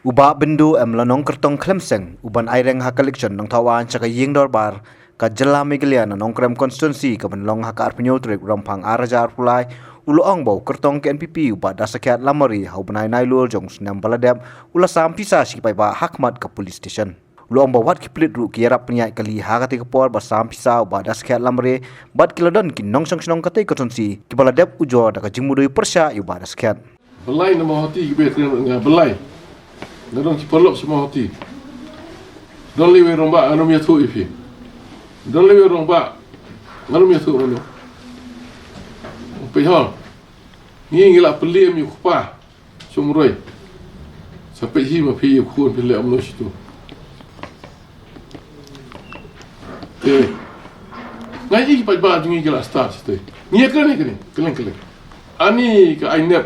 Bah Bindo melanong kertong Klemseng uban aireng hak election nang tawan caka ying dorbar ka jela Meghalaya na nongkrem konstituensi ka benlong hak arpenyo trik rampang arajar pulai uloong bau kertong ke NPP Bah Dasakhiat lamari hau benai nailul jong senam baladep ulasam pisa si paidbah khmat ka police station. Uloong bau wat kiplit ru kierap penyai kali hakati kepor basam pisa Bah Dasakhiat lamari bat kiladon kin nong song kate konstituensi ki baladep ujo da ka jingmudui persya Bah Dasakhiat. Belai nama hati kita dengan belai. Dorong cipolok semua hati. Don't leave romba anu mia tu ifi. Don't leave romba anu mia tu anu. Pehol. Ni ngila pelim yu kupa. Sumroi. Sampai hi ma pi yu kun pele amno situ. Ngai iki paidbah jungi gila start situ. Ni kene. Keleng. Ani ka ainep.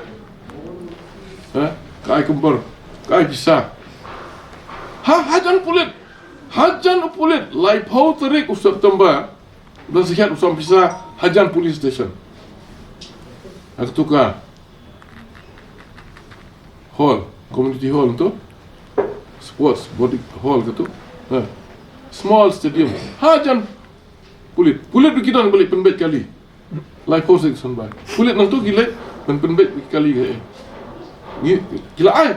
Ha? Ka ai kumpur. Kaya bisa. Hajan pulit. Lai pau terik September. Dan sekian usam bisa hajan police station. Aku tukar hall, community hall tu, sports body hall tu, small stadium. Hajan pulit kita nak balik penbet kali. Lai pau terik September. Pulit nang tu gila penbet kali gila ai.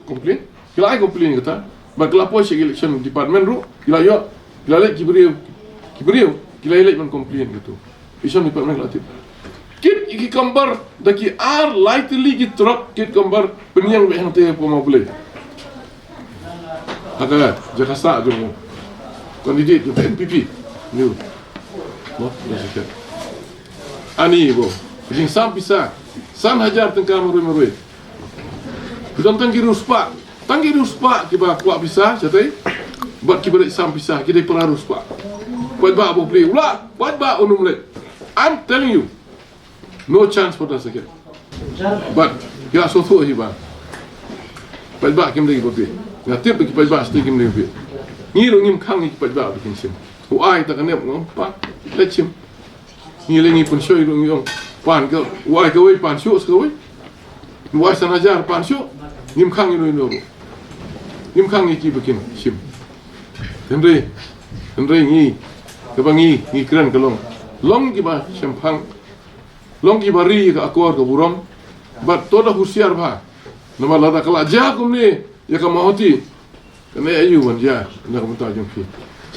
Komplain, kila ai komplain kata, baglapo si election department ru, kila lek kibriu, kila lek man komplain gitu. Election department latif. Kit iki gambar daki ar lightly ki drop kit gambar penyang behang te poma boleh. Agak Jakarta tu, kandidat untuk NPP, ni, no, Dasakhiat. Ani bo, jing sam pisa, sam hajar tengkar merui. Kita tangki ruspa kita kuat pisah catai buat kita sam pisah kita perlu ruspa paidbah apa beli ulah paidbah unum let. I'm telling you no chance for Dasakhiat but kita sotu aja bang paidbah kita lagi boleh ngatip bagi paidbah setiap kita lagi ni rongim kang ni paidbah bikin sim uai tak kena ngompak lecim ni lagi pun show rongim pan ke uai ke pan show sekali uai sanajar pan show nim khang ni no nim khang ni ki bikin sim Henry ni kebangi ni keren kelong long ki ba sempang long ki bari ka akor ka buram bat toda husiar ba nama lada kala ja kum ni ya ka mahoti kena ayu man ja na ka mata jong fi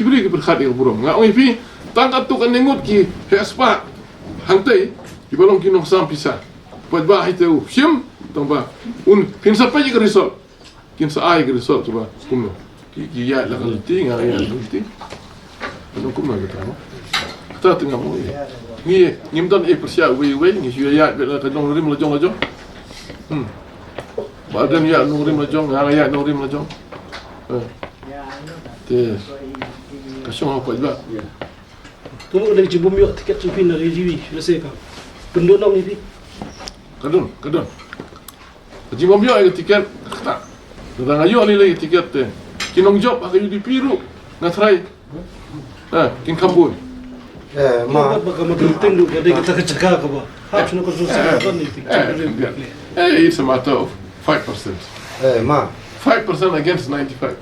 kibri ki berkhat ka buram nga oi fi tangkat tu kan nengut ki hespa hangtai ki balong ki no sam pisa paidbah itu sim tamba kin sampai je ke resort kin saai ke resort coba kumno ki ya la kalti nga ya kalti ano kumno kita tengah mo ni ngimdan persia we ni ya ka dong rim lajong badan ya nurim lajong nga ya nurim lajong te kasong apa juga tu ada jibum yo tiket supin dari jiwi selesai kan pendonong ni kadon Haji Mombio ay tiket tak. Dadang ayo ali lagi tiket te. Kinong job akayu di piru ngatrai. Kin kabun. Ma bagaimana penting lu jadi kita kecegah ke ba. Harus nak konsultasi kan ni tiket. It's a matter of 5%. Ma 5% against 95.